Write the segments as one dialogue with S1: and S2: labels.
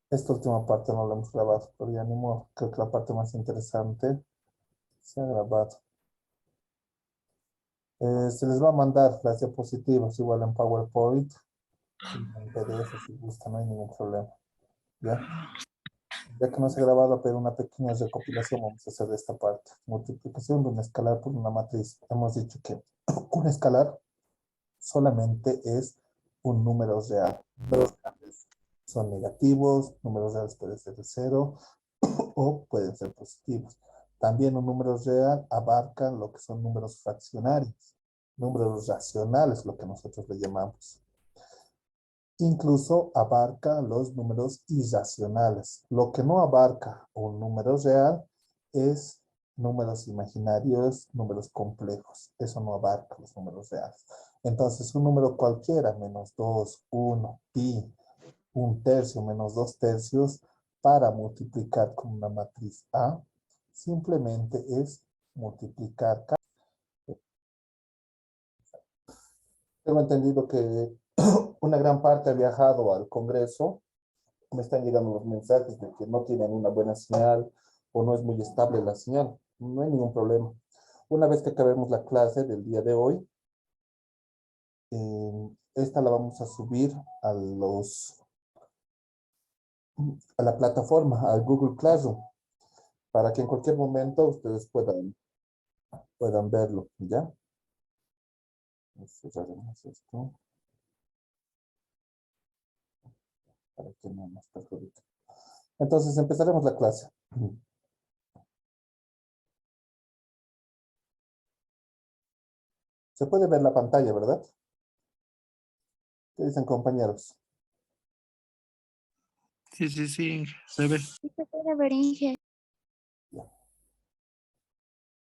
S1: Esta última parte no la hemos grabado, pero ya ni modo. Creo que la parte más interesante se ha grabado. Se les va a mandar las diapositivas igual en PowerPoint, en PDF si gustan, no hay ningún problema. ¿Ya? Ya que no se ha grabado, pero una pequeña recopilación vamos a hacer de esta parte. Multiplicación de un escalar por una matriz. Hemos dicho que un escalar solamente es un número real. Números reales son negativos, números reales pueden ser de cero o pueden ser positivos. También un número real abarca lo que son números fraccionarios, números racionales, lo que nosotros le llamamos. Incluso abarca los números irracionales. Lo que no abarca un número real es números imaginarios, números complejos. Eso no abarca los números reales. Entonces, un número cualquiera, menos 2, 1, pi, un tercio, menos 2 tercios, para multiplicar con una matriz A, simplemente es multiplicar. Tengo entendido que una gran parte ha viajado al Congreso. Me están llegando los mensajes de que no tienen una buena señal o no es muy estable la señal. No hay ningún problema. Una vez que acabemos la clase del día de hoy, esta la vamos a subir a la plataforma, al Google Classroom, para que en cualquier momento ustedes puedan verlo, ¿ya? Cerraremos esto para que no nos perjudique. Entonces empezaremos la clase. Se puede ver la pantalla, ¿verdad? ¿Qué dicen, compañeros?
S2: Sí, sí, sí, se ve.
S3: Sí, se puede ver, Inge.
S1: Ya.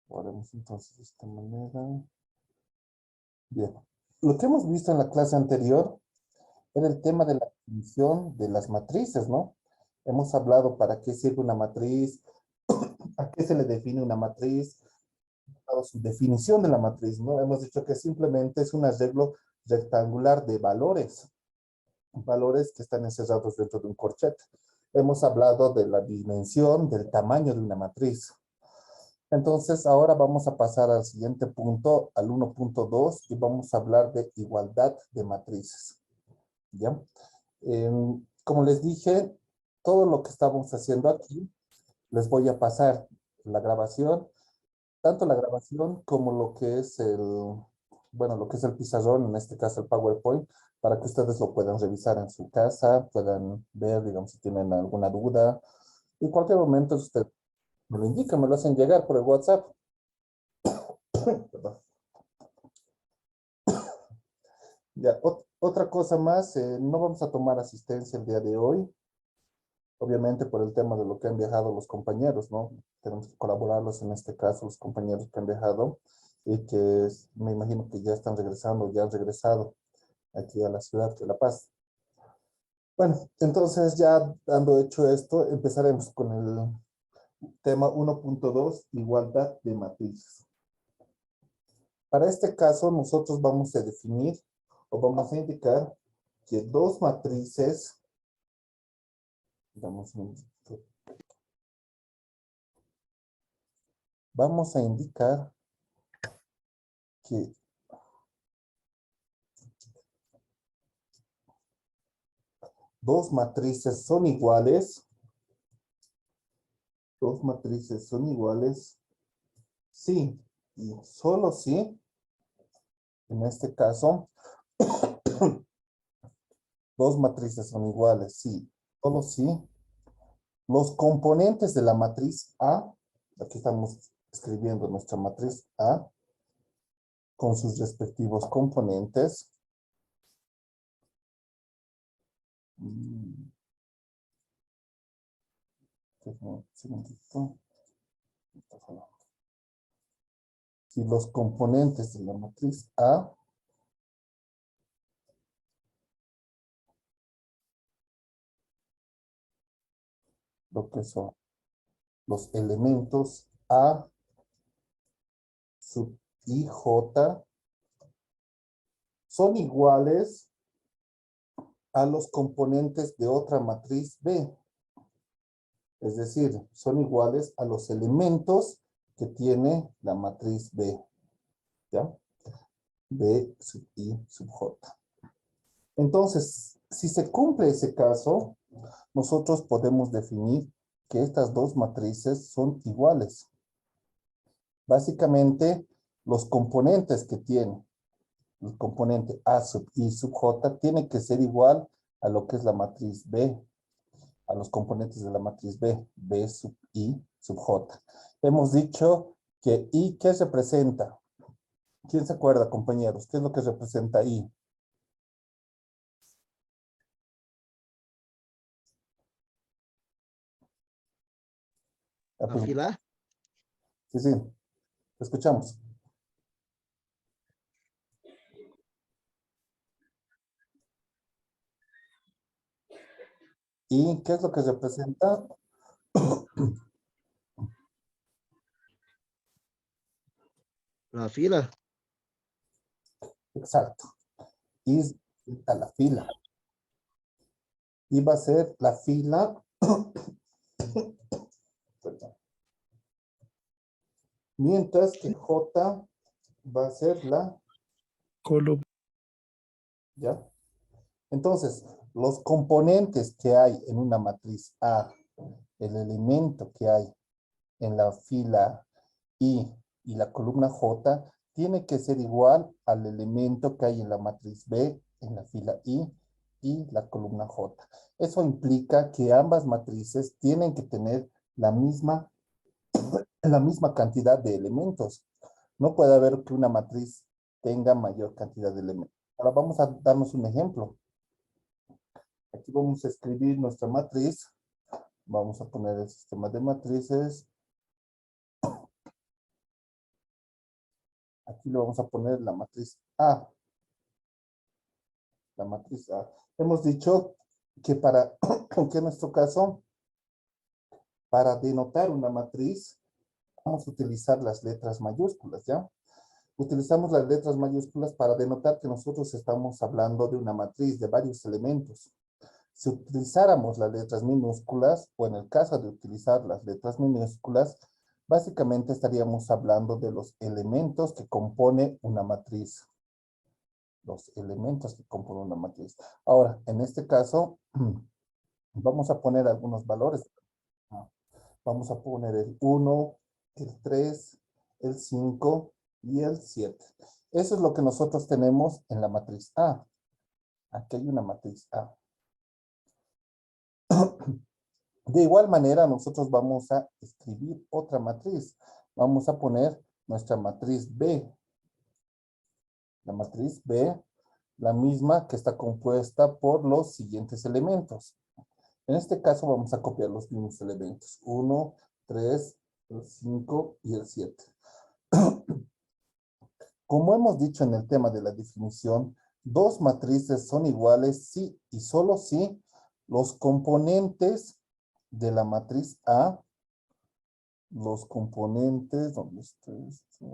S1: Lo haremos entonces de esta manera. Bien. Lo que hemos visto en la clase anterior era el tema de la definición de las matrices, ¿no? Hemos hablado para qué sirve una matriz, a qué se le define una matriz, su definición de la matriz, ¿no? Hemos dicho que simplemente es un arreglo rectangular de valores que están encerrados dentro de un corchete. Hemos hablado de la dimensión, del tamaño de una matriz. Entonces, ahora vamos a pasar al siguiente punto, al 1.2, y vamos a hablar de igualdad de matrices. ¿Ya? Como les dije, todo lo que estamos haciendo aquí, les voy a pasar la grabación, tanto la grabación como lo que es lo que es el pizarrón, en este caso el PowerPoint, para que ustedes lo puedan revisar en su casa, puedan ver, digamos, si tienen alguna duda. Y en cualquier momento usted me lo indica, me lo hacen llegar por el WhatsApp. Perdón. Ya, otra cosa más, no vamos a tomar asistencia el día de hoy, obviamente por el tema de lo que han viajado los compañeros, ¿no? Tenemos que colaborarlos en este caso, los compañeros que han viajado y que me imagino que ya están regresando, ya han regresado aquí a la ciudad de La Paz. Bueno, entonces ya dando hecho esto, empezaremos con el tema 1.2, igualdad de matrices. Para este caso, nosotros vamos a definir o vamos a indicar que dos matrices, vamos a indicar que dos matrices son iguales, sí y solo si, en este caso, dos matrices son iguales, sí, solo si los componentes de la matriz A, aquí estamos escribiendo nuestra matriz A, con sus respectivos componentes, si los componentes de la matriz A lo que son los elementos A sub I, J, son iguales a los componentes de otra matriz B. Es decir, son iguales a los elementos que tiene la matriz B. ¿Ya? B sub I sub J. Entonces, si se cumple ese caso, nosotros podemos definir que estas dos matrices son iguales. Básicamente, los componentes que tiene el componente A sub I sub J tiene que ser igual a lo que es la matriz B, a los componentes de la matriz B, B sub I sub J. Hemos dicho que I, ¿qué representa? ¿Quién se acuerda, compañeros? ¿Qué es lo que representa I?
S3: La fila.
S1: Sí, sí, te escuchamos. ¿Y qué es lo que representa?
S3: La fila.
S1: Exacto. Y a la fila. Y va a ser la fila. Perdón. Mientras que J va a ser la,
S2: Columna.
S1: ¿ya? Entonces, los componentes que hay en una matriz A, el elemento que hay en la fila I y la columna J, tiene que ser igual al elemento que hay en la matriz B, en la fila I y la columna J. Eso implica que ambas matrices tienen que tener la misma cantidad de elementos. No puede haber que una matriz tenga mayor cantidad de elementos. Ahora vamos a darnos un ejemplo. Aquí vamos a escribir nuestra matriz. Vamos a poner el sistema de matrices. Aquí le vamos a poner la matriz A. La matriz A. Hemos dicho que que en nuestro caso, para denotar una matriz, vamos a utilizar las letras mayúsculas, ¿ya? Utilizamos las letras mayúsculas para denotar que nosotros estamos hablando de una matriz de varios elementos. Si utilizáramos las letras minúsculas, o en el caso de utilizar las letras minúsculas, básicamente estaríamos hablando de los elementos que compone una matriz. Los elementos que componen una matriz. Ahora, en este caso, vamos a poner algunos valores. Vamos a poner el 1, el 3, el 5 y el 7. Eso es lo que nosotros tenemos en la matriz A. Aquí hay una matriz A. De igual manera, nosotros vamos a escribir otra matriz. Vamos a poner nuestra matriz B. La matriz B, la misma que está compuesta por los siguientes elementos. En este caso vamos a copiar los mismos elementos. 1, 3, el 5 y el 7. Como hemos dicho en el tema de la definición, dos matrices son iguales si y solo si los componentes de la matriz A, los componentes, ¿dónde está esto?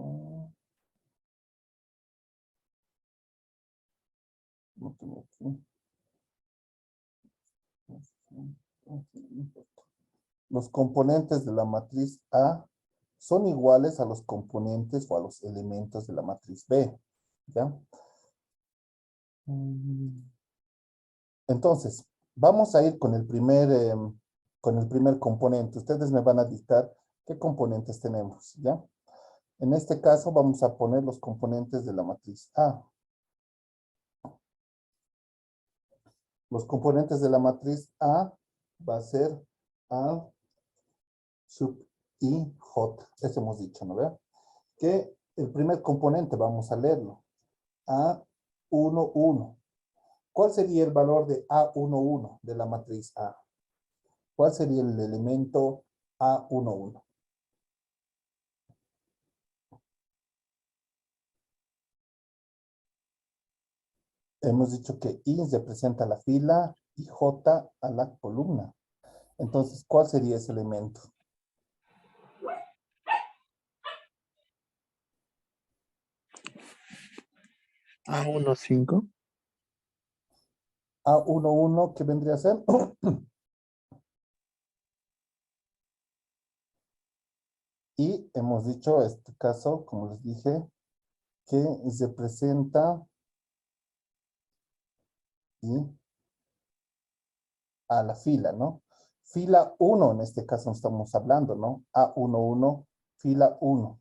S1: No tengo aquí. Los componentes de la matriz A son iguales a los componentes o a los elementos de la matriz B. ¿Ya? Entonces, vamos a ir con el primer componente. Ustedes me van a dictar qué componentes tenemos, ¿ya? En este caso vamos a poner los componentes de la matriz A. Los componentes de la matriz A va a ser A sub I J. Eso hemos dicho, ¿no ve? Que el primer componente, vamos a leerlo. A11. ¿Cuál sería el valor de A11 de la matriz A? ¿Cuál sería el elemento A11? Hemos dicho que I representa la fila y J a la columna. Entonces, ¿cuál sería ese elemento?
S2: A15.
S1: A11, ¿qué vendría a ser? Y hemos dicho este caso, como les dije, que representa y a la fila, ¿no? Fila 1, en este caso estamos hablando, ¿no? A11, fila 1.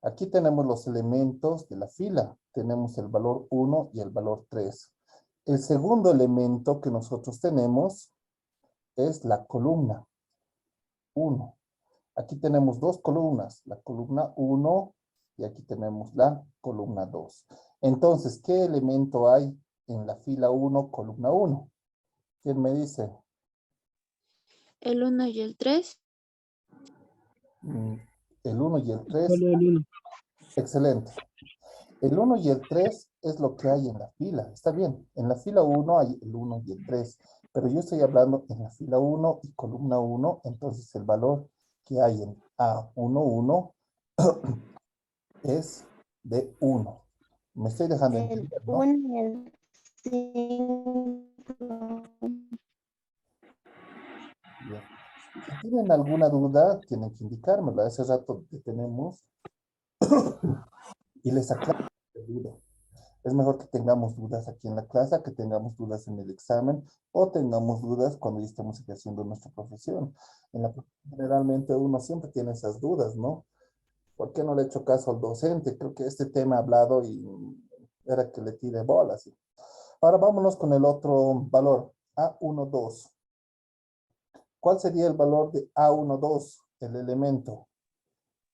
S1: Aquí tenemos los elementos de la fila. Tenemos el valor 1 y el valor 3. El segundo elemento que nosotros tenemos es la columna 1. Aquí tenemos dos columnas, la columna 1 y aquí tenemos la columna 2. Entonces, ¿qué elemento hay en la fila 1, columna 1? ¿Quién me dice?
S4: El 1 y el 3.
S1: El 1 y el 3.
S2: Solo el 1.
S1: Excelente. El 1 y el 3 es lo que hay en la fila. Está bien. En la fila 1 hay el 1 y el 3. Pero yo estoy hablando en la fila 1 y columna 1. Entonces el valor que hay en A11 es de 1. Me estoy dejando
S4: El
S1: entender, ¿no?
S4: 1 y el 5.
S1: Bien. Si tienen alguna duda, tienen que indicármelo. Hace rato que tenemos y les aclaro la duda. Es mejor que tengamos dudas aquí en la clase, que tengamos dudas en el examen o tengamos dudas cuando ya estamos ejerciendo nuestra profesión. En la profesión, generalmente uno siempre tiene esas dudas, ¿no? ¿Por qué no le he hecho caso al docente? Creo que este tema ha hablado y era que le tire bolas. Ahora vámonos con el otro valor, A12. ¿Cuál sería el valor de A12, el elemento?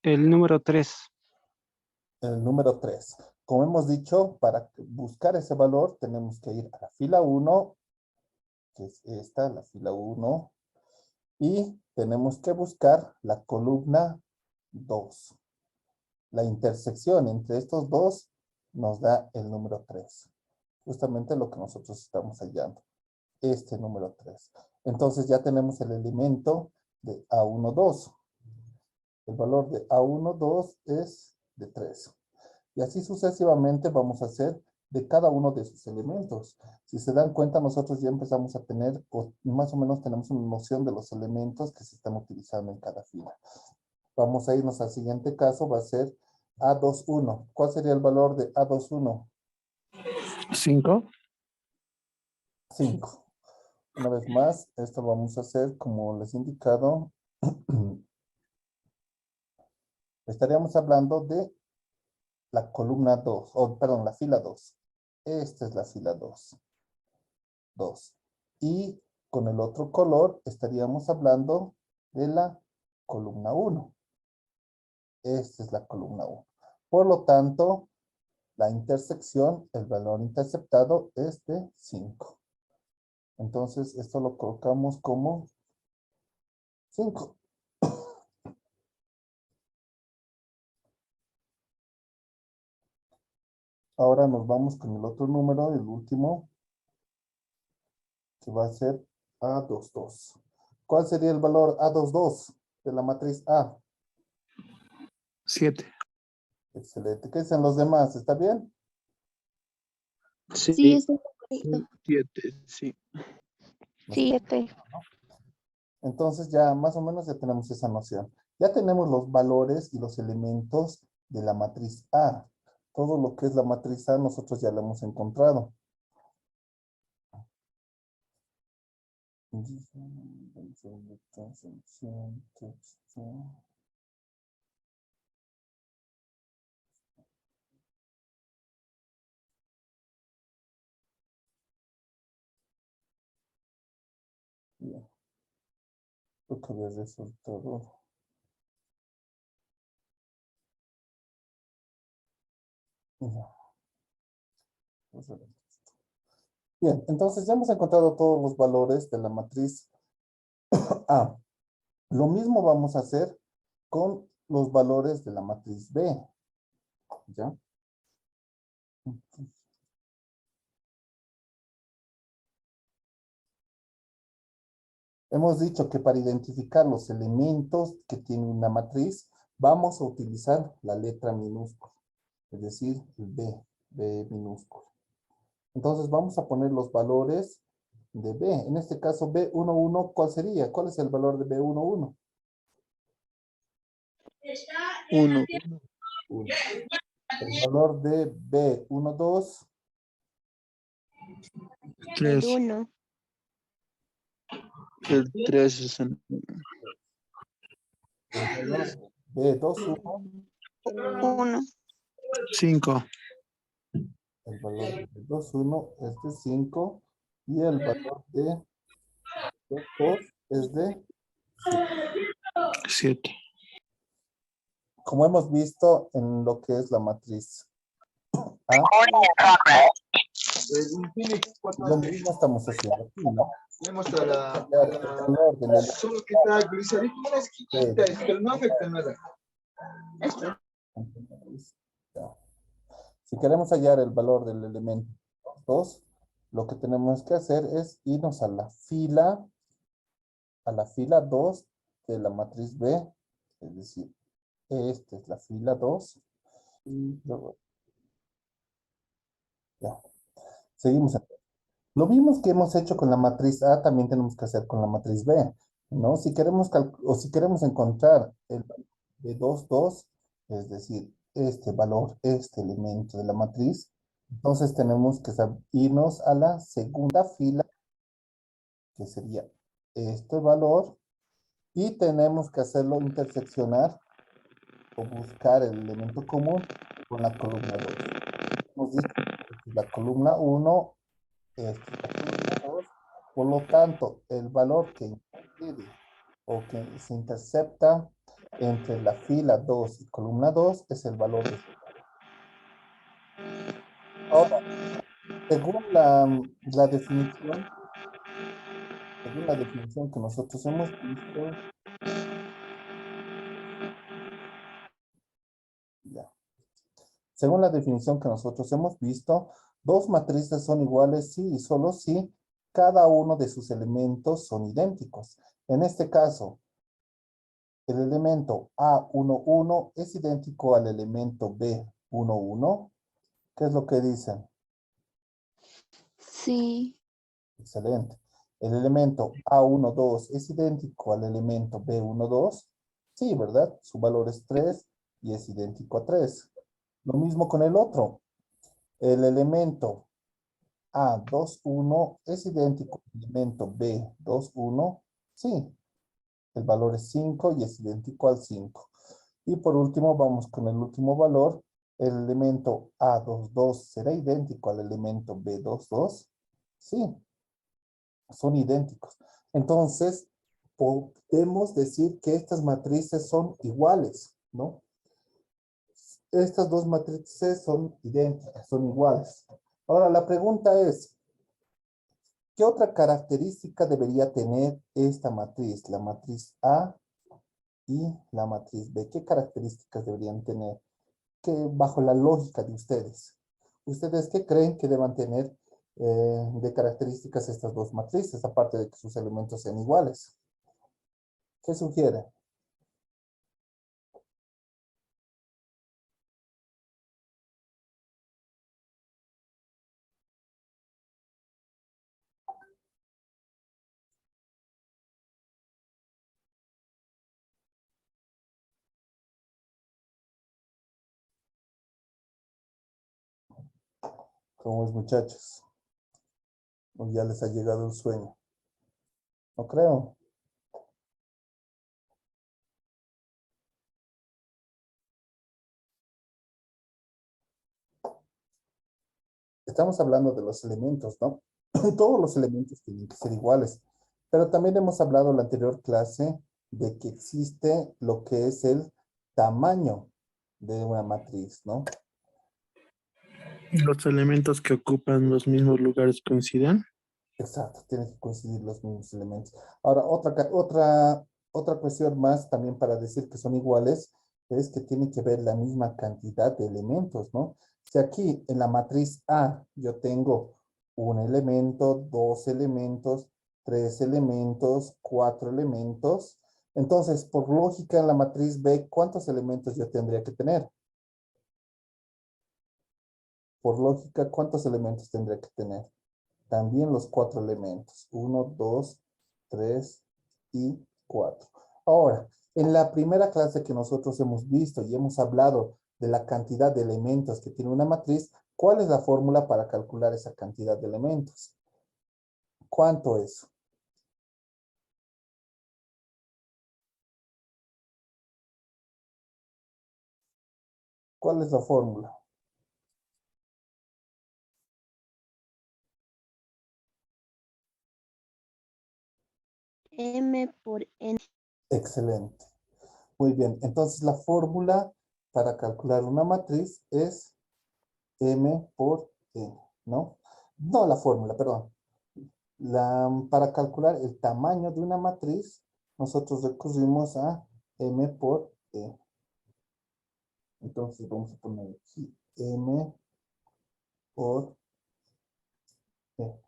S2: El número 3.
S1: El número 3. Como hemos dicho, para buscar ese valor tenemos que ir a la fila 1, que es esta, la fila 1, y tenemos que buscar la columna 2. La intersección entre estos dos nos da el número 3. Justamente lo que nosotros estamos hallando. Este número 3. Entonces ya tenemos el elemento de A12. El valor de A12 es de 3. Y así sucesivamente vamos a hacer de cada uno de sus elementos. Si se dan cuenta, nosotros ya empezamos a tener, o más o menos tenemos una noción de los elementos que se están utilizando en cada fila. Vamos a irnos al siguiente caso, va a ser A21. ¿Cuál sería el valor de A21?
S2: 5.
S1: 5. Una vez más, esto lo vamos a hacer como les he indicado. Estaríamos hablando de la columna 2, o perdón, la fila 2. Esta es la fila 2. 2. Y con el otro color estaríamos hablando de la columna 1. Esta es la columna 1. Por lo tanto, la intersección, el valor interceptado es de 5. Entonces, esto lo colocamos como 5. Ahora nos vamos con el otro número, el último, que va a ser A22. ¿Cuál sería el valor A22 de la matriz A?
S2: 7.
S1: Excelente. ¿Qué dicen los demás? ¿Está bien?
S4: Sí,
S2: Sí.
S4: está correcto.
S2: 7, sí.
S4: 7.
S1: Entonces ya más o menos ya tenemos esa noción. Ya tenemos los valores y los elementos de la matriz A. Todo lo que es la matriz A nosotros ya lo hemos encontrado. Bien. Creo que había resultado. Ya. Bien, entonces ya hemos encontrado todos los valores de la matriz A. Lo mismo vamos a hacer con los valores de la matriz B. ¿Ya? Hemos dicho que para identificar los elementos que tiene una matriz, vamos a utilizar la letra minúscula, es decir, el B minúscula. Entonces vamos a poner los valores de B. En este caso, B11, ¿cuál sería? ¿Cuál es el valor de B11?
S2: 1.
S1: 1. El valor de B, 1, 2.
S2: 3.
S4: 1.
S2: El 3 es el
S1: El valor de B, 2, 1.
S4: 1.
S2: 5.
S1: El valor de 2, 1 es de 5. Y el valor de 2, 2 es de 7.
S2: 7.
S1: Como hemos visto en lo que es la matriz A, lo mismo estamos haciendo aquí, ¿no?
S5: Tenemos a la,
S1: Ya, el valor de la
S5: solo que está glicerina, es chiquita, pero no afecta nada.
S1: Ya. Si queremos hallar el valor del elemento 2, lo que tenemos que hacer es irnos a la fila 2 de la matriz B, es decir, esta es la fila 2. Y luego, ya. Seguimos. Lo mismo que hemos hecho con la matriz A, también tenemos que hacer con la matriz B, ¿no? Si queremos, si queremos encontrar el valor de 2, 2, es decir, este valor, este elemento de la matriz, entonces tenemos que irnos a la segunda fila, que sería este valor, y tenemos que hacerlo interseccionar o buscar el elemento común con la columna 2. Hemos dicho que la columna 1 es la columna 2, por lo tanto, el valor que incide o que se intercepta entre la fila 2 y columna 2 es el valor de... Ahora, según la definición, que nosotros hemos visto, ya. Según la definición que nosotros hemos visto, dos matrices son iguales si y solo si cada uno de sus elementos son idénticos. En este caso, el elemento A11 es idéntico al elemento B11. ¿Qué es lo que dicen?
S4: Sí.
S1: Excelente. El elemento A12 es idéntico al elemento B12. Sí, ¿verdad? Su valor es 3 y es idéntico a 3. Lo mismo con el otro. El elemento A21 es idéntico al elemento B21. Sí, el valor es 5 y es idéntico al 5. Y por último, vamos con el último valor. El elemento A22 será idéntico al elemento B22. Sí, son idénticos. Entonces, podemos decir que estas matrices son iguales, ¿no? Estas dos matrices son idénticas, son iguales. Ahora, la pregunta es, ¿qué otra característica debería tener esta matriz? La matriz A y la matriz B. ¿Qué características deberían tener? Que bajo la lógica de ustedes. ¿Ustedes qué creen que deban tener de características estas dos matrices, aparte de que sus elementos sean iguales? ¿Qué sugiere? ¿Cómo es, muchachos? ¿O ya les ha llegado el sueño? No creo. Estamos hablando de los elementos, ¿no? Todos los elementos tienen que ser iguales. Pero también hemos hablado en la anterior clase de que existe lo que es el tamaño de una matriz, ¿no?
S2: Los elementos que ocupan los mismos lugares coinciden.
S1: Exacto, tienen que coincidir los mismos elementos. Ahora, otra cuestión más también para decir que son iguales es que tiene que ver la misma cantidad de elementos, ¿no? Si aquí en la matriz A yo tengo un elemento, dos elementos, tres elementos, cuatro elementos, entonces por lógica en la matriz B, ¿cuántos elementos yo tendría que tener? Por lógica, ¿cuántos elementos tendría que tener? También los cuatro elementos. 1, 2, 3 y 4. Ahora, En la primera clase que nosotros hemos visto y hemos hablado de la cantidad de elementos que tiene una matriz, ¿cuál es la fórmula para calcular esa cantidad de elementos? ¿Cuánto es? ¿Cuál es la fórmula?
S4: M por N.
S1: Excelente. Muy bien. Entonces la fórmula para calcular una matriz es M por N, ¿no? No la fórmula, perdón. Para calcular el tamaño de una matriz, nosotros recurrimos a M por N. Entonces vamos a poner aquí M por N.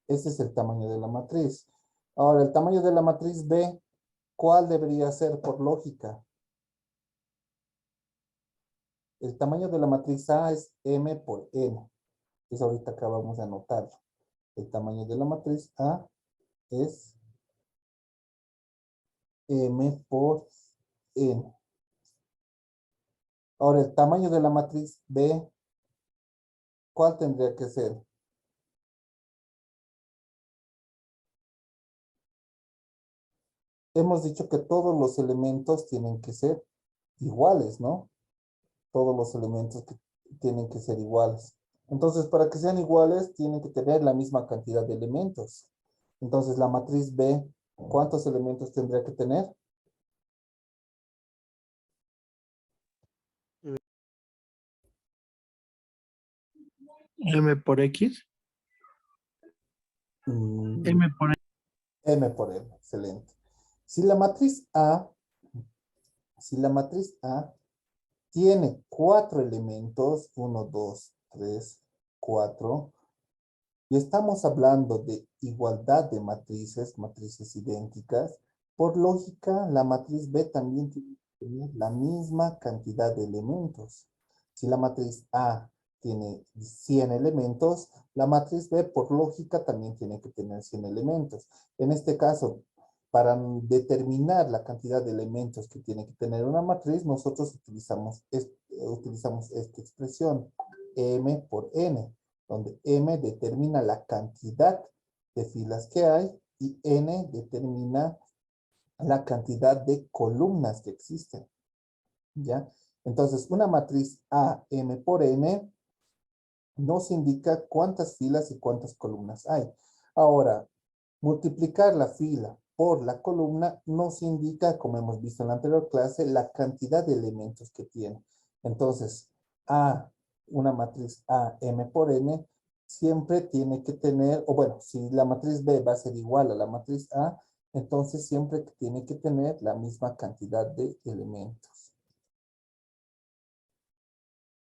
S1: Ese es el tamaño de la matriz. Ahora, el tamaño de la matriz B, ¿cuál debería ser por lógica? El tamaño de la matriz A es M por N. Eso ahorita acabamos de anotarlo. El tamaño de la matriz A es M por N. Ahora, el tamaño de la matriz B, ¿cuál tendría que ser? Hemos dicho que todos los elementos tienen que ser iguales, ¿no? Todos los elementos que tienen que ser iguales. Entonces, para que sean iguales, tienen que tener la misma cantidad de elementos. Entonces, la matriz B, ¿cuántos elementos tendría que tener?
S2: M por X.
S1: Mm,
S2: M por
S1: M por N, excelente. Si la matriz A, si la matriz A tiene 4 elementos, 1, 2, 3, 4, y estamos hablando de igualdad de matrices, matrices idénticas, por lógica, la matriz B también tiene que tener la misma cantidad de elementos. Si la matriz A tiene 100 elementos, la matriz B, por lógica, también tiene que tener 100 elementos. En este caso, para determinar la cantidad de elementos que tiene que tener una matriz, nosotros utilizamos esta expresión, M por N, donde M determina la cantidad de filas que hay y N determina la cantidad de columnas que existen, ¿ya? Entonces, una matriz A, M por N, nos indica cuántas filas y cuántas columnas hay. Ahora, multiplicar la fila por la columna nos indica, como hemos visto en la anterior clase, la cantidad de elementos que tiene. Entonces, una matriz A, M por N, siempre tiene que tener, o bueno, si la matriz B va a ser igual a la matriz A, entonces siempre tiene que tener la misma cantidad de elementos.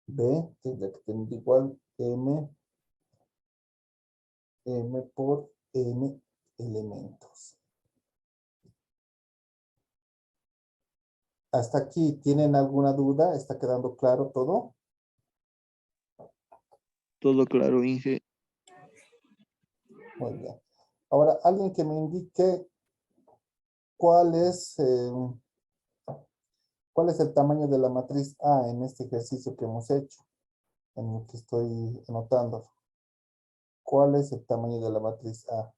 S1: B tendrá que tener igual M por N elementos. Hasta aquí, ¿tienen alguna duda? ¿Está quedando claro todo?
S2: todo claro, Inge.
S1: Muy bien. Ahora, alguien que me indique cuál es el tamaño de la matriz A en este ejercicio que hemos hecho, en el que estoy anotando. ¿Cuál es el tamaño de la matriz A?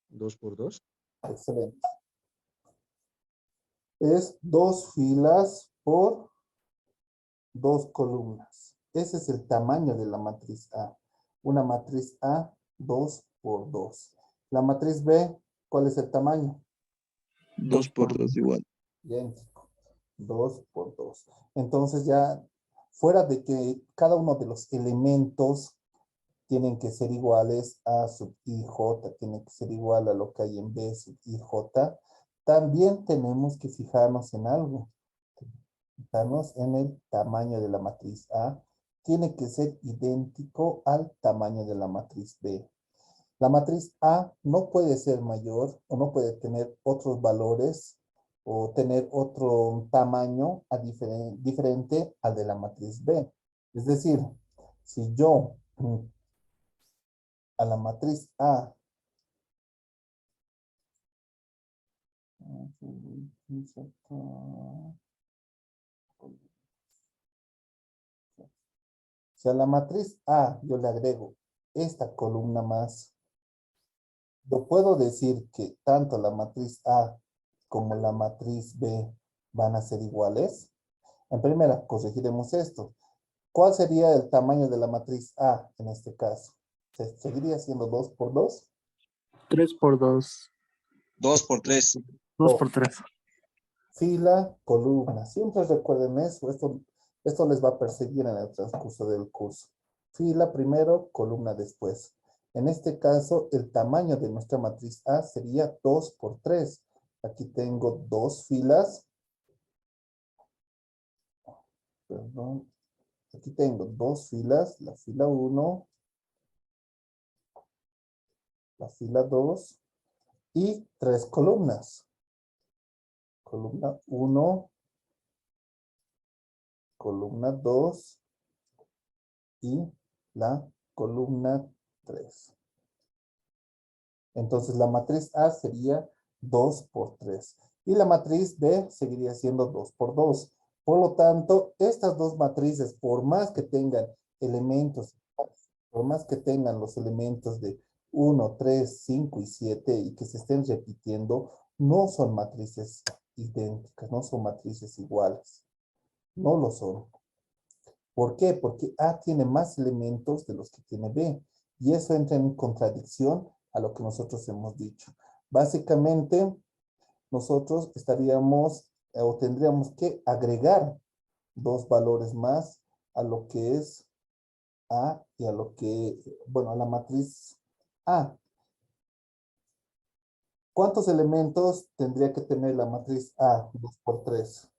S3: Dos por dos.
S1: Excelente. Es 2 filas por 2 columnas. Ese es el tamaño de la matriz A. Una matriz A, 2 por 2. La matriz B, ¿cuál es el tamaño?
S2: 2 por 2 igual.
S1: Idéntico. 2 por 2. Entonces ya, fuera de que cada uno de los elementos tienen que ser iguales a sub I, J, tiene que ser igual a lo que hay en B sub I, J, también tenemos que fijarnos en algo. Fijarnos en el tamaño de la matriz A. Tiene que ser idéntico al tamaño de la matriz B. La matriz A no puede ser mayor o no puede tener otros valores o tener otro tamaño diferente al de la matriz B. Es decir, si yo a la matriz A Si a la matriz A yo le agrego esta columna más, yo puedo decir que tanto la matriz A como la matriz B van a ser iguales. En primera, corregiremos esto. ¿Cuál sería el tamaño de la matriz A en este caso? ¿Seguiría siendo 2 por 2?
S2: 3 por 2.
S6: 2 por 3.
S2: 2 por 3.
S1: Fila, columna. Siempre recuerden eso. Esto les va a perseguir en el transcurso del curso. Fila primero, columna después. En este caso, el tamaño de nuestra matriz A sería 2 por 3. Aquí tengo dos filas. Perdón. Aquí tengo dos filas. La fila 1, la fila 2 y tres columnas. Columna 1, columna 2 y la columna 3. Entonces la matriz A sería 2 por 3. Y la matriz B seguiría siendo 2 por 2. Por lo tanto, estas dos matrices, por más que tengan elementos, por más que tengan los elementos de 1, 3, 5 y 7 y que se estén repitiendo, no son matrices idénticas, no son matrices iguales. No lo son. ¿Por qué? Porque A tiene más elementos de los que tiene B. Y eso entra en contradicción a lo que nosotros hemos dicho. Básicamente, nosotros estaríamos o tendríamos que agregar dos valores más a lo que es A y a lo que, bueno, a la matriz A. ¿Cuántos elementos tendría que tener la matriz A? 2 por 3.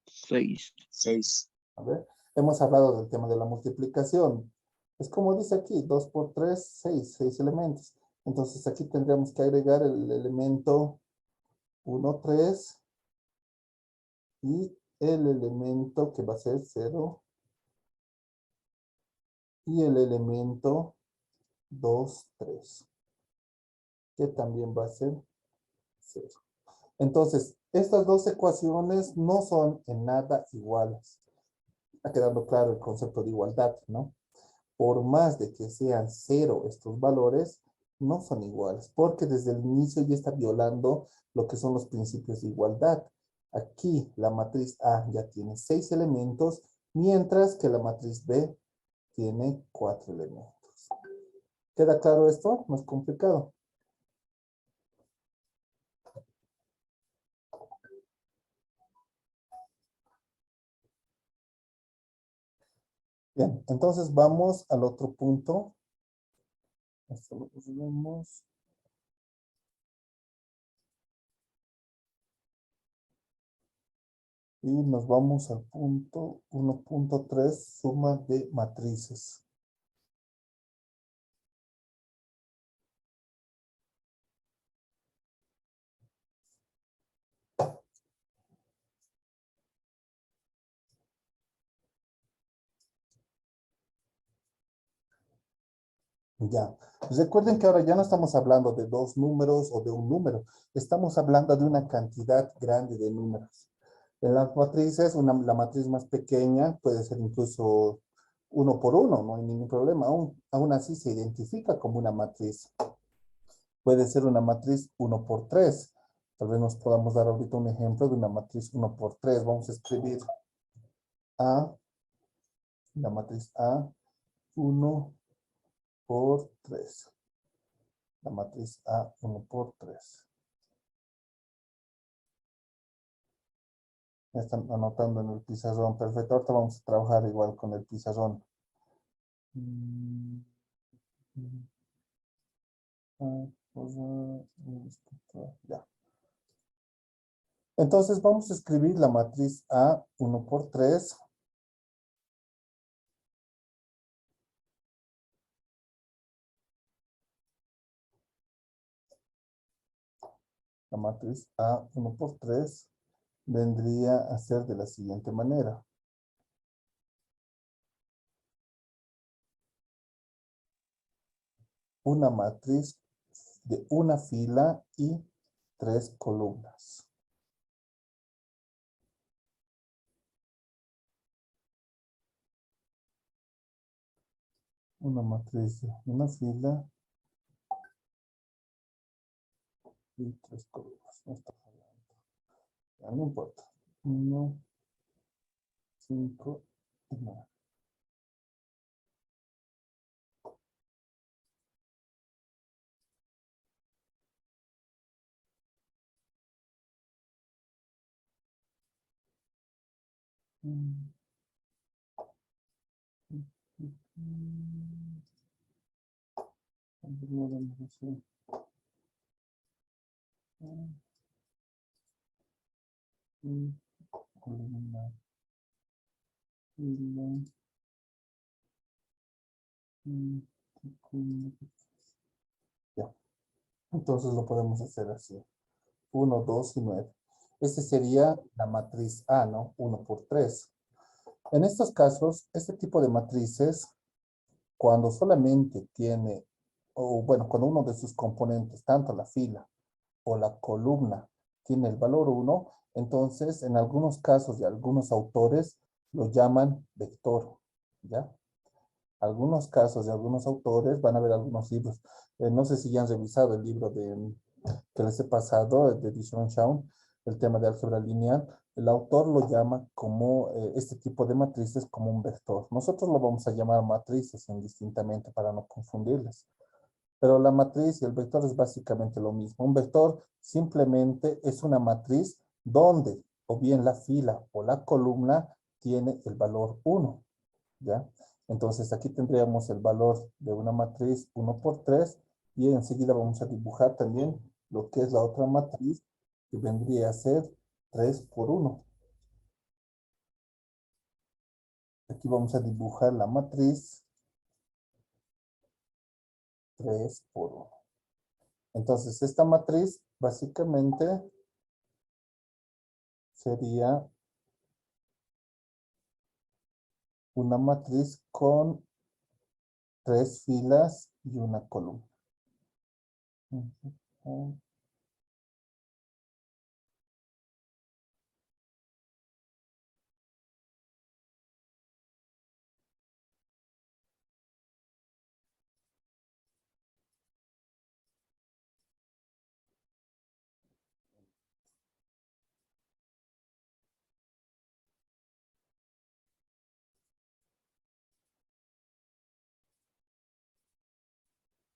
S2: 6.
S6: 6.
S1: A ver, hemos hablado del tema de la multiplicación. Es como dice aquí, 2 por 3, 6, 6 elementos. Entonces aquí tendríamos que agregar el elemento 1, 3 y el elemento que va a ser 0 y el elemento 2, 3, que también va a ser 0. Entonces, estas dos ecuaciones no son en nada iguales. Está quedando claro el concepto de igualdad, ¿no? Por más de que sean 0 estos valores, no son iguales, porque desde el inicio ya está violando lo que son los principios de igualdad. Aquí la matriz A ya tiene 6 elementos, mientras que la matriz B tiene 4 elementos. ¿Queda claro esto? No es complicado. Bien, entonces vamos al otro punto. Esto lo resolvemos. Y nos vamos al punto 1.3, suma de matrices. Ya. Recuerden que ahora ya no estamos hablando de dos números o de un número. Estamos hablando de una cantidad grande de números. En las matrices, la matriz más pequeña puede ser incluso 1 por 1, no hay ningún problema. Aún así se identifica como una matriz. Puede ser una matriz 1 por 3. Tal vez nos podamos dar ahorita un ejemplo de una matriz 1 por 3. Vamos a escribir A, la matriz A, 1 por 3. La matriz A, 1 por 3. Me están anotando en el pizarrón. Perfecto. Ahorita vamos a trabajar igual con el pizarrón. Ya. Entonces vamos a escribir la matriz A 1 por 3. La matriz A 1 por 3 vendría a ser de la siguiente manera. Una matriz de una fila y 3 columnas. Una matriz de una fila y 3 columnas. No está fallando. Ya no importa. 1, 5 y 9. Ya. Entonces lo podemos hacer así. 1, 2 y 9. Este sería la matriz A, ¿no? 1 por 3. En estos casos, este tipo de matrices, cuando solamente tiene, o bueno, cuando uno de sus componentes, tanto la fila o la columna, tiene el valor 1, entonces en algunos casos y algunos autores lo llaman vector, ¿ya? Algunos casos de algunos autores, van a ver algunos libros. No sé si ya han revisado el libro que les he pasado, de Dishon Shawn, el tema de álgebra lineal. El autor lo llama como este tipo de matrices como un vector. Nosotros lo vamos a llamar matrices indistintamente para no confundirles. Pero la matriz y el vector es básicamente lo mismo. Un vector simplemente es una matriz donde o bien la fila o la columna tiene el valor 1, ¿ya? Entonces aquí tendríamos el valor de una matriz 1 por 3 y enseguida vamos a dibujar también lo que es la otra matriz que vendría a ser 3 por 1. Aquí vamos a dibujar la matriz 3 por 1. Entonces esta matriz básicamente sería una matriz con 3 filas y una columna.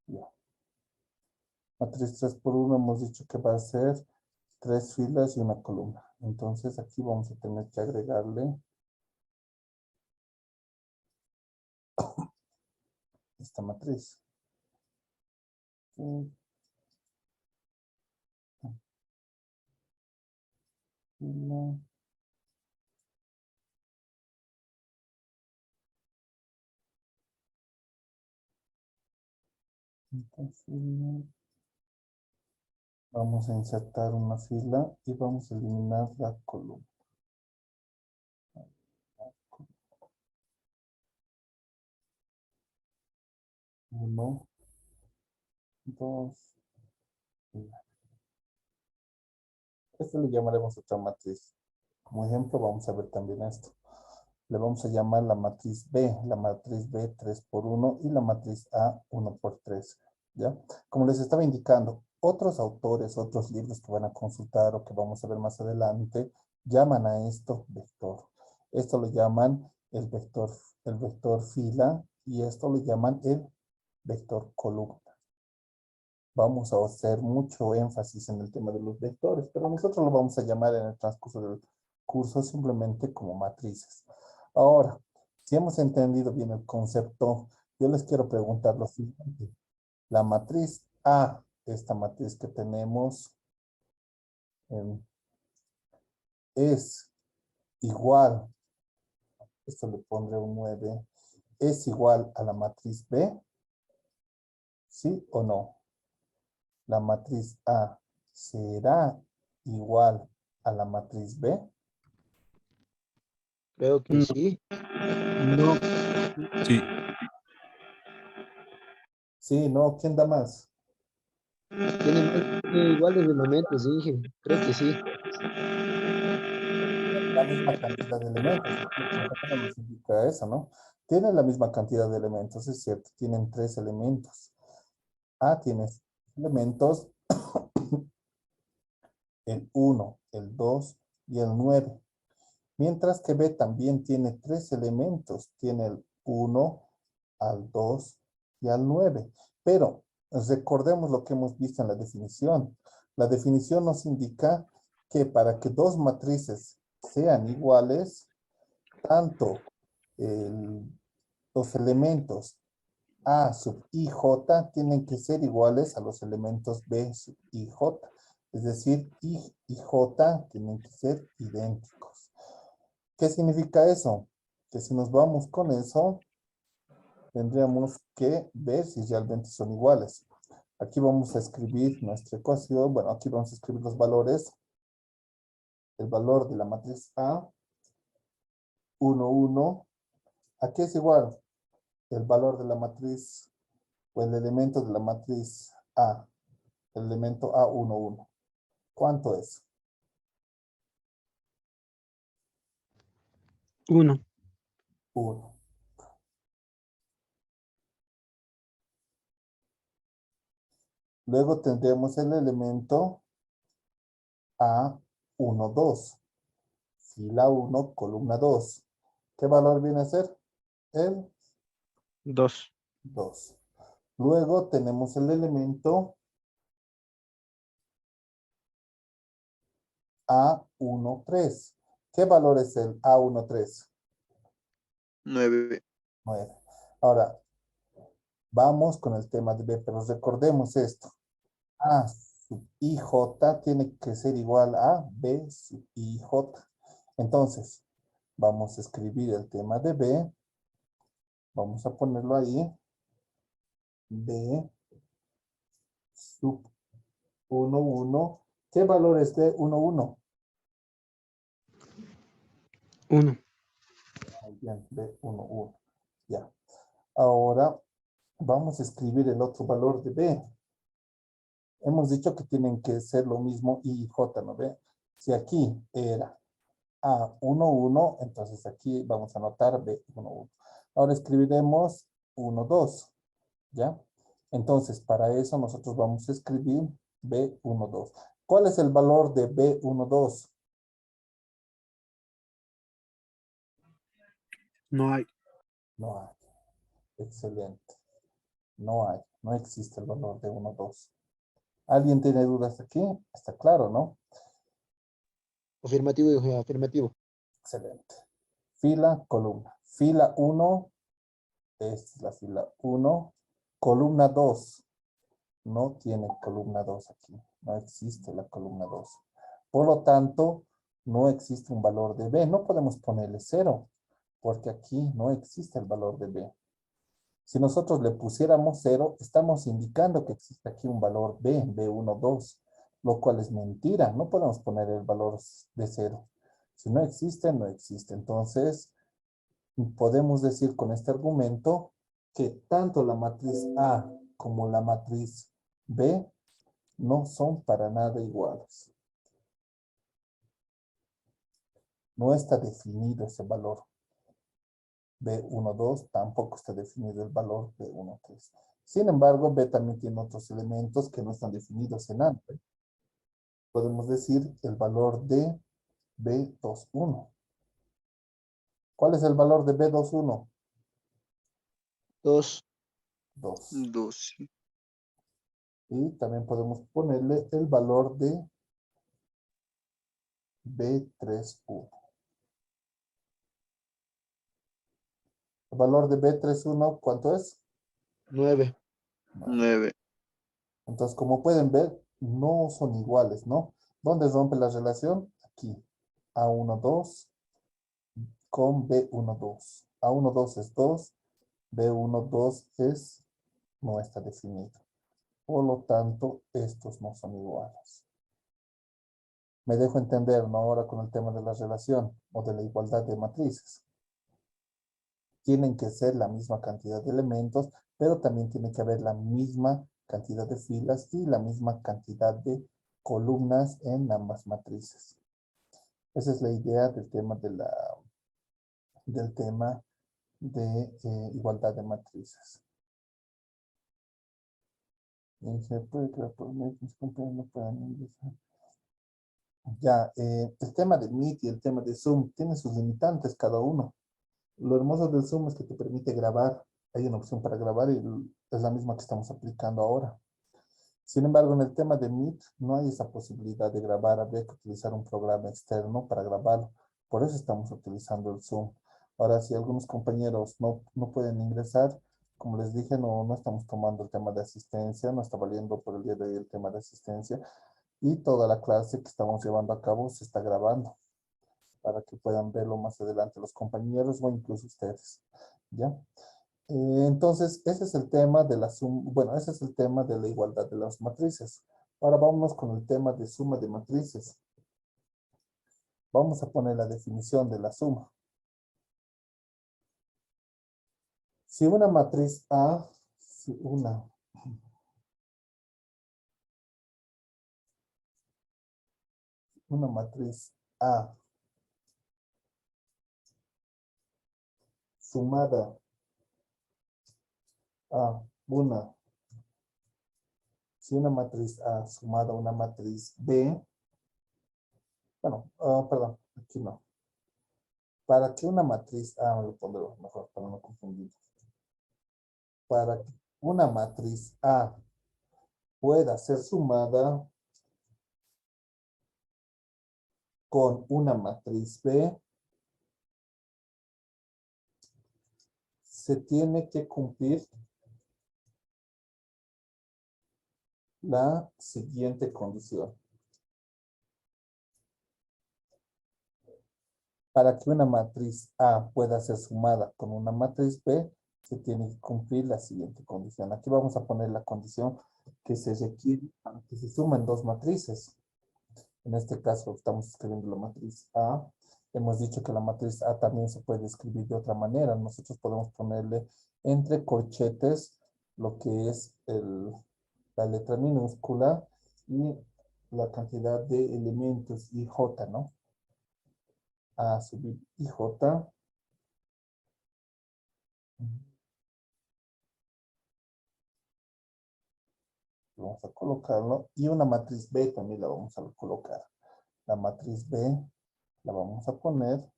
S1: Ya. Matriz 3 por 1 hemos dicho que va a ser 3 filas y una columna. Entonces aquí vamos a tener que agregarle esta matriz. Vamos a insertar una fila y vamos a eliminar la columna. 1, 2. Esto le llamaremos otra matriz. Como ejemplo, vamos a ver también esto. Le vamos a llamar la matriz B 3 por 1 y la matriz A 1 por 3. ¿Ya? Como les estaba indicando, otros autores, otros libros que van a consultar o que vamos a ver más adelante, llaman a esto vector. Esto lo llaman el vector fila y esto lo llaman el vector columna. Vamos a hacer mucho énfasis en el tema de los vectores, pero nosotros lo vamos a llamar en el transcurso del curso simplemente como matrices. Ahora, si hemos entendido bien el concepto, yo les quiero preguntar lo siguiente. La matriz A, esta matriz que tenemos, es igual, esto le pondré un 9, ¿es igual a la matriz B? ¿Sí o no? La matriz A será igual a la matriz B.
S3: Creo que
S2: No.
S3: sí.
S2: No, sí,
S1: Sí, no, ¿quién da más?
S3: Tienen iguales elementos, dije. Creo que sí.
S1: La misma cantidad de elementos. Acá nos indica eso, ¿no? Tienen la misma cantidad de elementos, es cierto. Tienen 3 elementos. A tiene elementos, el 1, el 2 y el 9. Mientras que B también tiene 3 elementos. Tiene el 1, al 2 y al 9. Pero recordemos lo que hemos visto en la definición. La definición nos indica que para que dos matrices sean iguales, tanto los elementos A sub I, J tienen que ser iguales a los elementos B sub I, J. Es decir, I y J tienen que ser idénticos. ¿Qué significa eso? Que si nos vamos con eso, tendríamos que ver si realmente son iguales. Aquí vamos a escribir nuestra ecuación. Bueno, aquí vamos a escribir los valores. El valor de la matriz A, 1, 1. ¿A qué es igual? El valor de la matriz, o el elemento de la matriz A. El elemento A, 1, 1. ¿Cuánto es?
S2: 1.
S1: 1. Luego tendremos el elemento A, 1, 2. Fila 1, columna 2. ¿Qué valor viene a ser? El
S2: 2.
S1: 2. Luego tenemos el elemento A13. ¿Qué valor es el A13?
S6: 9.
S1: 9. Ahora, vamos con el tema de B, pero recordemos esto. A sub IJ tiene que ser igual a B sub IJ. Entonces, vamos a escribir el tema de B. Vamos a ponerlo ahí. B sub 1, 1. ¿Qué valor es de 1, 1?
S2: 1.
S1: Muy bien, B 1, 1. Ya. Ahora, vamos a escribir el otro valor de B. Hemos dicho que tienen que ser lo mismo I y J, ¿no ve? Si aquí era A1, 1, entonces aquí vamos a anotar B1, 1. Ahora escribiremos 1, 2, ¿ya? Entonces, para eso nosotros vamos a escribir B1, 2. ¿Cuál es el valor de B1, 2?
S2: No hay.
S1: No hay. Excelente. No hay. No existe el valor de 1, 2. ¿Alguien tiene dudas aquí? Está claro, ¿no?
S3: Afirmativo, dije, afirmativo.
S1: Excelente. Fila, columna. Fila 1, esta es la fila 1. Columna 2. No tiene columna 2 aquí. No existe la columna 2. Por lo tanto, no existe un valor de B. No podemos ponerle 0, porque aquí no existe el valor de B. Si nosotros le pusiéramos 0, estamos indicando que existe aquí un valor B, B1, 2, lo cual es mentira. No podemos poner el valor de 0. Si no existe, no existe. Entonces, podemos decir con este argumento que tanto la matriz A como la matriz B no son para nada iguales. No está definido ese valor. B1, 2 tampoco está definido el valor B1, 3. Sin embargo, B también tiene otros elementos que no están definidos en AMP. Podemos decir el valor de B21. ¿Cuál es el valor de B21?
S3: 2.
S1: 2.
S6: 2.
S1: Y también podemos ponerle el valor de B31. El valor de B31, ¿cuánto es?
S3: 9.
S6: 9.
S1: Entonces, como pueden ver, no son iguales, ¿no? ¿Dónde rompe la relación? Aquí. A1, 2 con B1, 2. A1, 2 es 2. B1, 2 es, no está definido. Por lo tanto, estos no son iguales. Me dejo entender, ¿no? Ahora con el tema de la relación o de la igualdad de matrices. Tienen que ser la misma cantidad de elementos, pero también tiene que haber la misma cantidad de filas y la misma cantidad de columnas en ambas matrices. Esa es la idea del tema de igualdad de matrices. Y se puede crear por medio que mis compañeros no puedan ingresar. Ya, el tema de Meet y el tema de Zoom tiene sus limitantes cada uno. Lo hermoso del Zoom es que te permite grabar. Hay una opción para grabar y es la misma que estamos aplicando ahora. Sin embargo, en el tema de Meet no hay esa posibilidad de grabar. Habría que utilizar un programa externo para grabarlo. Por eso estamos utilizando el Zoom. Ahora, si algunos compañeros no pueden ingresar, como les dije, no estamos tomando el tema de asistencia, no está valiendo por el día de hoy el tema de asistencia. Y toda la clase que estamos llevando a cabo se está grabando para que puedan verlo más adelante los compañeros o incluso ustedes. ¿Ya? Entonces, ese es el tema de la suma, bueno, ese es el tema de la igualdad de las matrices. Ahora vamos con el tema de suma de matrices. Vamos a poner la definición de la suma. Si una matriz A, si una matriz A sumada a si una matriz A sumada a una matriz B, bueno, perdón, aquí no. Para que una matriz A, lo pondré mejor para no confundir. Para que una matriz A pueda ser sumada con una matriz B, se tiene que cumplir la siguiente condición. Para que una matriz A pueda ser sumada con una matriz B, se tiene que cumplir la siguiente condición. Aquí vamos a poner la condición que se requiere para que se sumen dos matrices. En este caso estamos escribiendo la matriz A. Hemos dicho que la matriz A también se puede escribir de otra manera. Nosotros podemos ponerle entre corchetes lo que es la letra minúscula y la cantidad de elementos IJ, ¿no? A subir IJ. Vamos a colocarlo. Y una matriz B también la vamos a colocar. La matriz B la vamos a poner.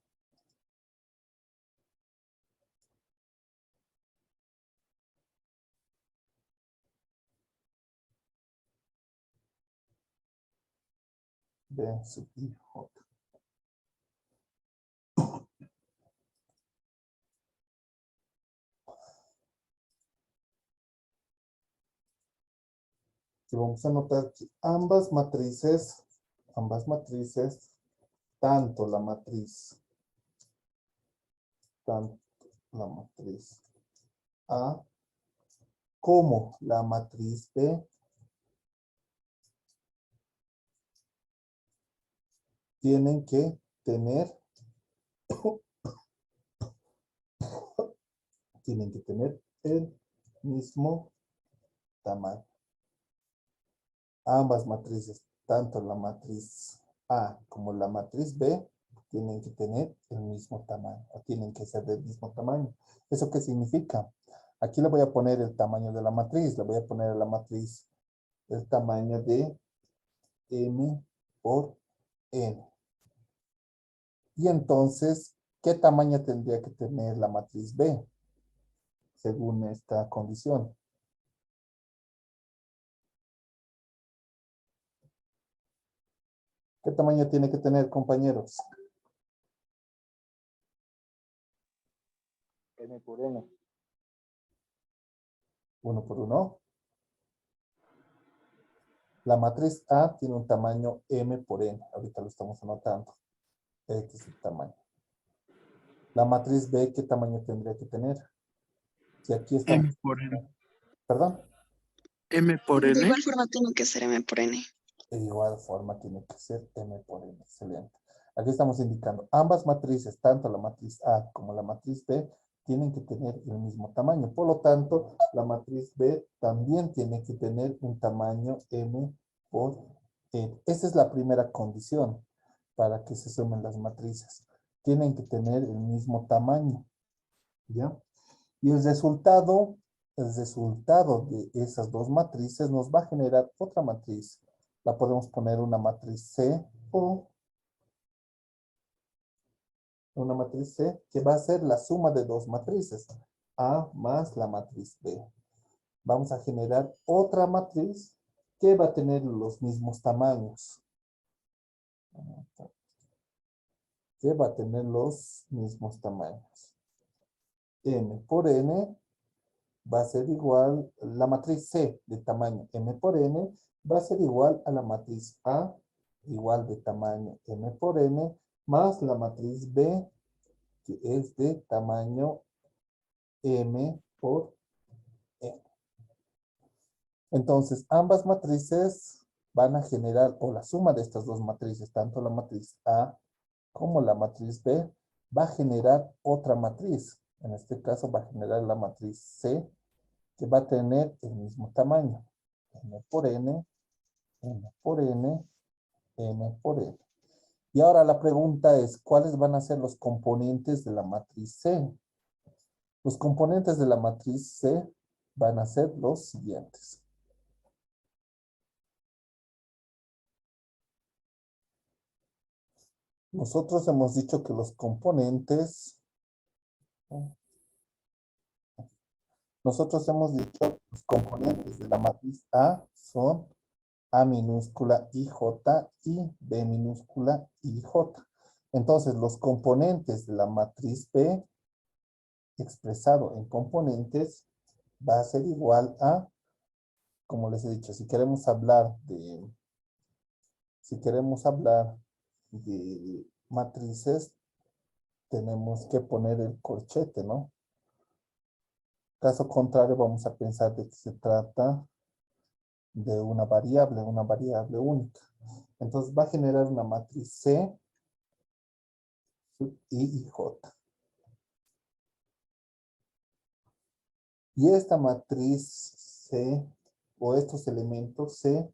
S1: B sub IJ. Y vamos a notar que ambas matrices, tanto la matriz A como la matriz B tienen que tener el mismo tamaño. Ambas matrices, tanto la matriz A como la matriz B, tienen que tener el mismo tamaño, o tienen que ser del mismo tamaño. ¿Eso qué significa? Aquí le voy a poner el tamaño de la matriz, le voy a poner a la matriz el tamaño de M por N. Y entonces, ¿qué tamaño tendría que tener la matriz B? Según esta condición. ¿Qué tamaño tiene que tener, compañeros?
S3: N por N.
S1: 1 por 1. La matriz A tiene un tamaño M por N. Ahorita lo estamos anotando. Este es el tamaño. La matriz B, ¿qué tamaño tendría que tener? Si aquí estamos...
S2: M por N.
S1: ¿Perdón?
S2: M por
S4: De
S2: N.
S4: igual forma tiene que ser M por N.
S1: De igual forma tiene que ser M por N. Excelente. Aquí estamos indicando ambas matrices, tanto la matriz A como la matriz B, tienen que tener el mismo tamaño. Por lo tanto, la matriz B también tiene que tener un tamaño M por N. Esa es la primera condición para que se sumen las matrices. Tienen que tener el mismo tamaño. ¿Ya? Y el resultado de esas dos matrices nos va a generar otra matriz. La podemos poner una matriz C o una matriz C que va a ser la suma de dos matrices. A más la matriz B. Vamos a generar otra matriz que va a tener los mismos tamaños. Que va a tener los mismos tamaños. M por N va a ser igual, la matriz C de tamaño M por N va a ser igual a la matriz A, igual de tamaño M por N, más la matriz B, que es de tamaño M por N. Entonces, ambas matrices van a generar, o la suma de estas dos matrices, tanto la matriz A como la matriz B, va a generar otra matriz. En este caso va a generar la matriz C, que va a tener el mismo tamaño. M por N, N por N, N por N. Y ahora la pregunta es, ¿cuáles van a ser los componentes de la matriz C? Los componentes de la matriz C van a ser los siguientes. Nosotros hemos dicho que los componentes de la matriz A son A minúscula IJ y B minúscula IJ. Entonces, los componentes de la matriz B, expresado en componentes, va a ser igual a, como les he dicho, si queremos hablar de matrices, tenemos que poner el corchete, ¿no? Caso contrario, vamos a pensar de que se trata de una variable única. Entonces va a generar una matriz C sub I y J. Y esta matriz C, o estos elementos C,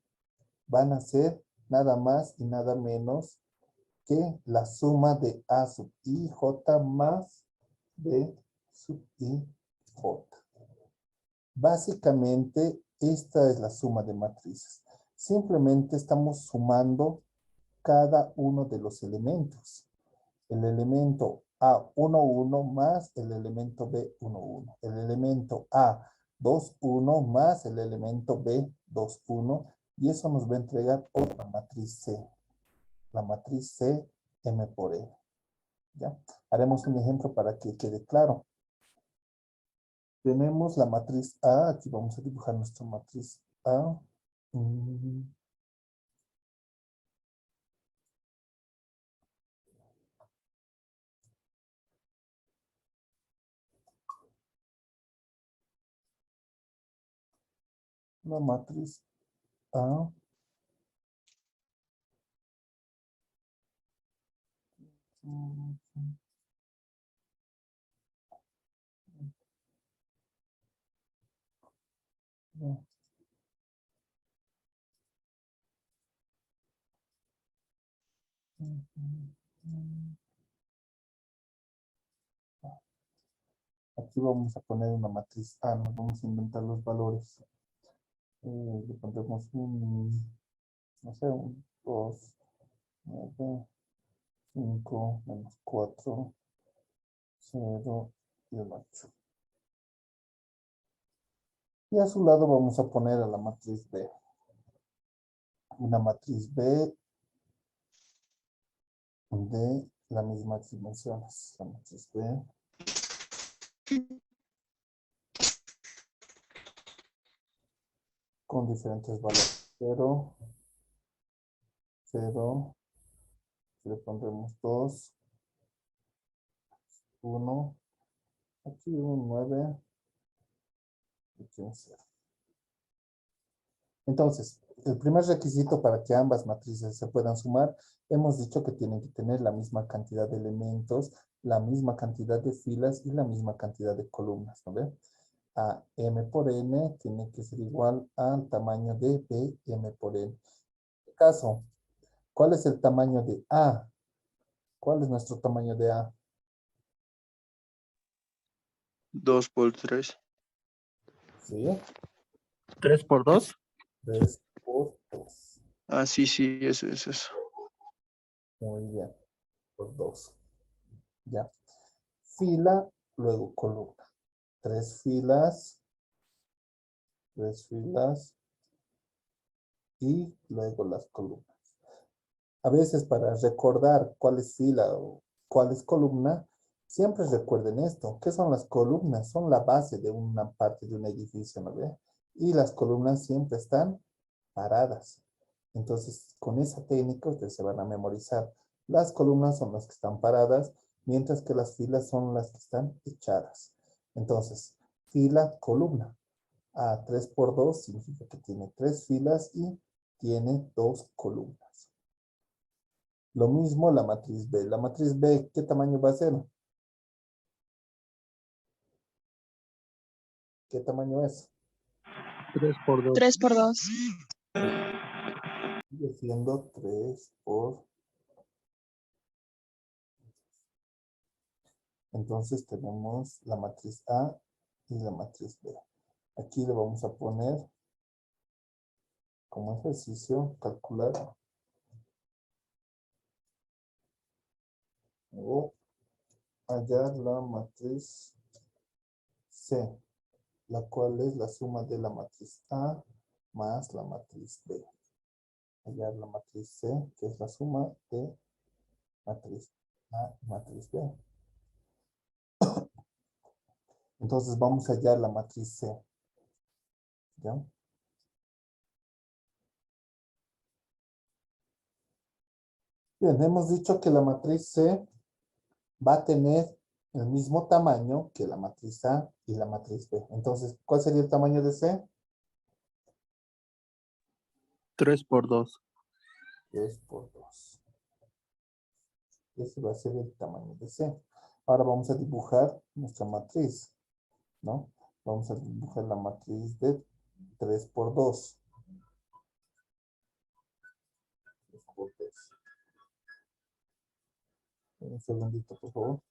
S1: van a ser nada más y nada menos que la suma de A sub I, J más B sub I, J. Básicamente, esta es la suma de matrices. Simplemente estamos sumando cada uno de los elementos. El elemento A11 más el elemento B11. El elemento A21 más el elemento B21. Y eso nos va a entregar otra matriz C. La matriz C, M por N. ¿Ya? Haremos un ejemplo para que quede claro. Tenemos la matriz A. Aquí vamos a dibujar nuestra matriz A. La matriz A. Aquí vamos a poner una matriz A, nos vamos a inventar los valores. Le pondremos no sé, un 2, 9, 5, menos 4, 0 y un 8. Y a su lado vamos a poner a la matriz B. Una matriz B de las mismas dimensiones. La matriz B. Con diferentes valores. 0, 0, le pondremos 2, 1, aquí un 9, aquí un 0. Entonces, el primer requisito para que ambas matrices se puedan sumar, hemos dicho que tienen que tener la misma cantidad de elementos la misma cantidad de filas y la misma cantidad de columnas, ¿no ve? A M por N tiene que ser igual al tamaño de B, M por N. En este caso, ¿cuál es el tamaño de A? ¿Cuál es nuestro tamaño de A?
S6: 2 por 3.
S1: ¿Sí?
S2: 3 por 2.
S1: 3 por 2.
S6: Ah, sí, sí, eso es eso.
S1: Muy bien. Por 2. Ya. Fila, luego columna. 3 filas. 3 filas. Y luego las columnas. A veces para recordar cuál es fila o cuál es columna, siempre recuerden esto. ¿Qué son las columnas? Son la base de una parte de un edificio, ¿no ve? Y las columnas siempre están paradas. Entonces, con esa técnica ustedes se van a memorizar. Las columnas son las que están paradas, mientras que las filas son las que están echadas. Entonces, fila, columna. A 3 por 2 significa que tiene 3 filas y tiene 2 columnas. Lo mismo la matriz B. La matriz B, ¿qué tamaño va a ser? ¿Qué tamaño es?
S2: 3 por 2.
S4: 3 por 2.
S1: Sigue siendo 3 por... Entonces tenemos la matriz A y la matriz B. Aquí le vamos a poner como ejercicio calcular o hallar la matriz C, la cual es la suma de la matriz A más la matriz B. Hallar la matriz C, que es la suma de matriz A y matriz B. Entonces vamos a hallar la matriz C. ¿Ya? Bien, hemos dicho que la matriz C va a tener el mismo tamaño que la matriz A y la matriz B. Entonces, ¿cuál sería el tamaño de C?
S2: 3 por 2.
S1: 3 por 2. Ese va a ser el tamaño de C. Ahora vamos a dibujar nuestra matriz, ¿no? Vamos a dibujar la matriz de 3 por 2. 3 por 2. Un segundito, por favor.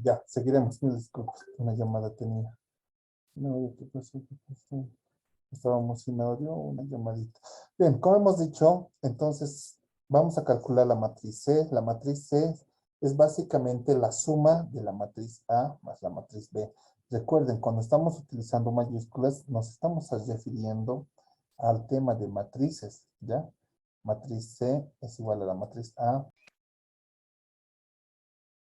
S1: Ya, seguiremos. Mil disculpas, una llamada tenía. No, ¿qué pasó? ¿Qué pasó? Estábamos sin audio, una llamadita. Bien, como hemos dicho, entonces vamos a calcular la matriz C. La matriz C es básicamente la suma de la matriz A más la matriz B. Recuerden, cuando estamos utilizando mayúsculas, nos estamos refiriendo al tema de matrices, ¿ya? Matriz C es igual a la matriz A.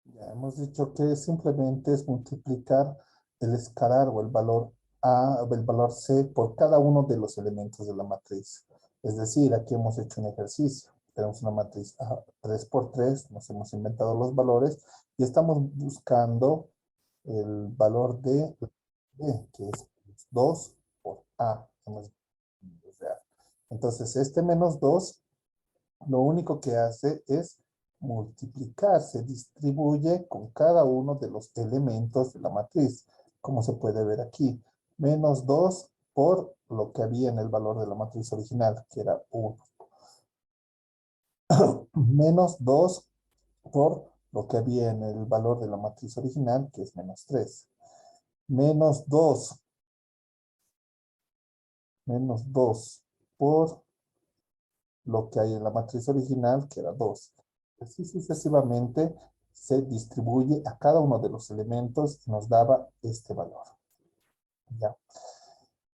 S1: Ya hemos dicho que simplemente es multiplicar el escalar o el valor A, o el valor C por cada uno de los elementos de la matriz. Es decir, aquí hemos hecho un ejercicio. Tenemos una matriz A 3 por 3, nos hemos inventado los valores y estamos buscando el valor de B, que es 2 por A. Entonces, este menos 2 lo único que hace es multiplicar, se distribuye con cada uno de los elementos de la matriz, como se puede ver aquí. Menos 2 por lo que había en el valor de la matriz original, que era 1. Menos 2 por lo que había en el valor de la matriz original, que es menos 3. Menos 2 por lo que hay en la matriz original, que era 2. Así sucesivamente se distribuye a cada uno de los elementos y nos daba este valor. ¿Ya?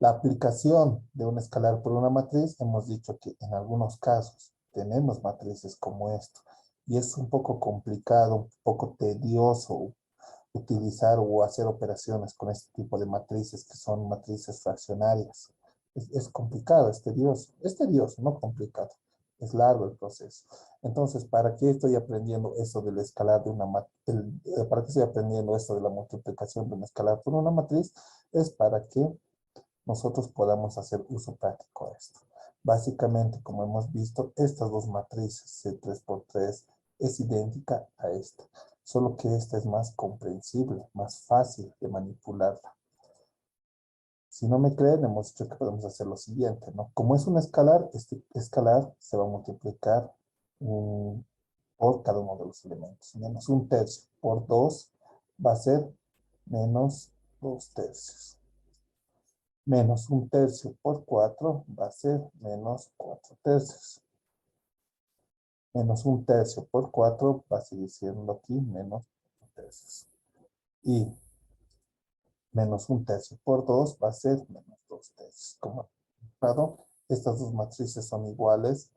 S1: La aplicación de un escalar por una matriz, hemos dicho que en algunos casos tenemos matrices como esto, y es un poco complicado, un poco tedioso utilizar o hacer operaciones con este tipo de matrices que son matrices fraccionarias. Es complicado, es tedioso, no complicado. Es largo el proceso. Entonces, ¿para qué estoy aprendiendo eso del escalar de una matriz? ¿Para qué estoy aprendiendo esto de la multiplicación de un escalar por una matriz? Es para que nosotros podamos hacer uso práctico de esto. Básicamente, como hemos visto, estas dos matrices, C3 por 3, es idéntica a esta, solo que esta es más comprensible, más fácil de manipularla. Si no me creen, hemos dicho que podemos hacer lo siguiente, ¿no? Como es un escalar, este escalar se va a multiplicar por cada uno de los elementos. Menos 1/3 por 2 va a ser menos 2/3. Menos 1/3 por 4 va a ser menos 4/3. Menos 1/3 por 4 va a seguir siendo aquí menos 4/3. Y menos 1/3 por 2 va a ser menos 2/3. Como resultado, estas dos matrices son iguales,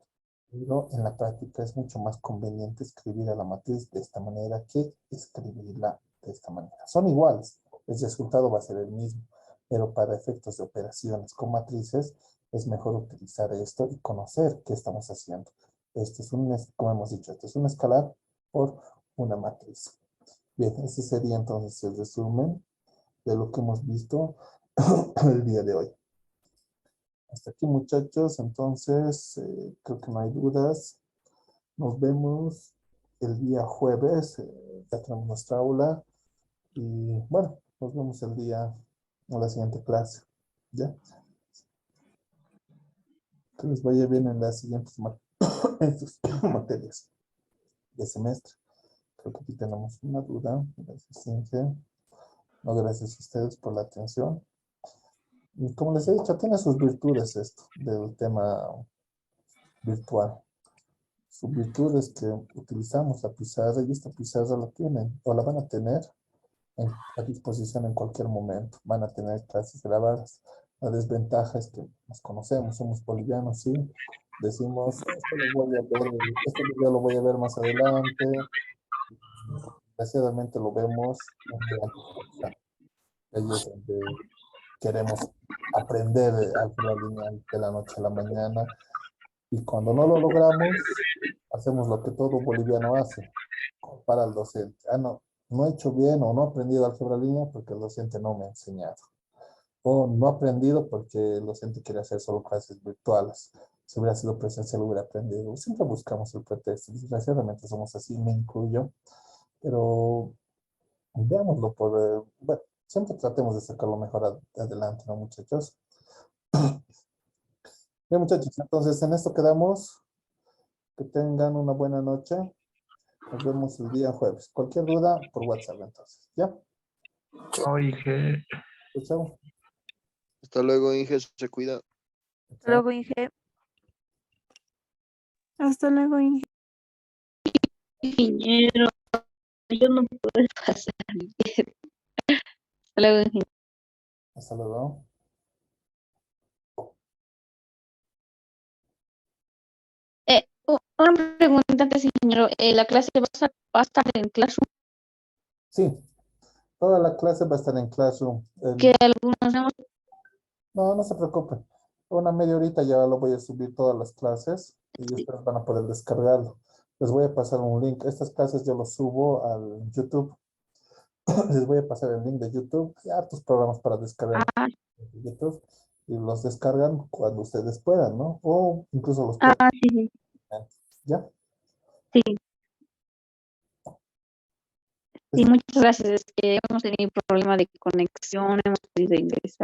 S1: pero en la práctica es mucho más conveniente escribir a la matriz de esta manera que escribirla de esta manera. Son iguales, el resultado va a ser el mismo, pero para efectos de operaciones con matrices es mejor utilizar esto y conocer qué estamos haciendo. Este es como hemos dicho, este es un escalar por una matriz. Bien, ese sería entonces el resumen de lo que hemos visto el día de hoy. Hasta aquí, muchachos. Entonces, creo que no hay dudas. Nos vemos el día jueves. Ya tenemos nuestra aula. Y bueno, nos vemos el día en la siguiente clase. ¿Ya? Que les vaya bien en las siguientes en sus materias de semestre. Creo que aquí tenemos una duda. Gracias, Cintia. No, gracias a ustedes por la atención. Y como les he dicho, tiene sus virtudes esto del tema virtual. Su virtud es que utilizamos la pizarra y esta pizarra la tienen o la van a tener a disposición en cualquier momento. Van a tener clases grabadas. La desventaja es que nos conocemos, somos bolivianos, ¿sí? Decimos, este video lo voy a ver más adelante. Desgraciadamente lo vemos un día antes. Ahí es donde queremos aprender álgebra lineal de la noche a la mañana. Y cuando no lo logramos, hacemos lo que todo boliviano hace, para el docente. Ah, no, no he hecho bien o no he aprendido álgebra lineal porque el docente no me ha enseñado. O no he aprendido porque el docente quiere hacer solo clases virtuales. Si hubiera sido presencial, hubiera aprendido. Siempre buscamos el pretexto. Desgraciadamente somos así, me incluyo. Pero veámoslo bueno, siempre tratemos de sacar lo mejor adelante, ¿no, muchachos? Bien, muchachos, entonces en esto quedamos. Que tengan una buena noche. Nos vemos el día jueves. Cualquier duda por WhatsApp entonces. ¿Ya?
S2: Oye,
S1: Pues, chao.
S6: Hasta luego, Inge, se cuida.
S7: Hasta luego, Inge. Hasta luego, Inge.
S8: Ingeniero, yo no puedo pasar bien. Hasta luego, ingeniero.
S1: Hasta luego.
S8: Una pregunta antes, ingeniero. ¿La clase va a estar en Classroom?
S1: Sí, toda la clase va a estar en Classroom.
S8: Que algunos
S1: No, no se preocupen. Una media horita ya lo voy a subir todas las clases y ustedes van a poder descargarlo. Les voy a pasar un link. Estas clases yo los subo al YouTube. Les voy a pasar el link de YouTube. Hay hartos programas para descargar de YouTube y los descargan cuando ustedes puedan, ¿no? O incluso los pueden.
S8: sí,
S1: ¿Ya?
S8: sí. Sí, muchas gracias. Es que hemos tenido problema de conexión, hemos podido ingresar.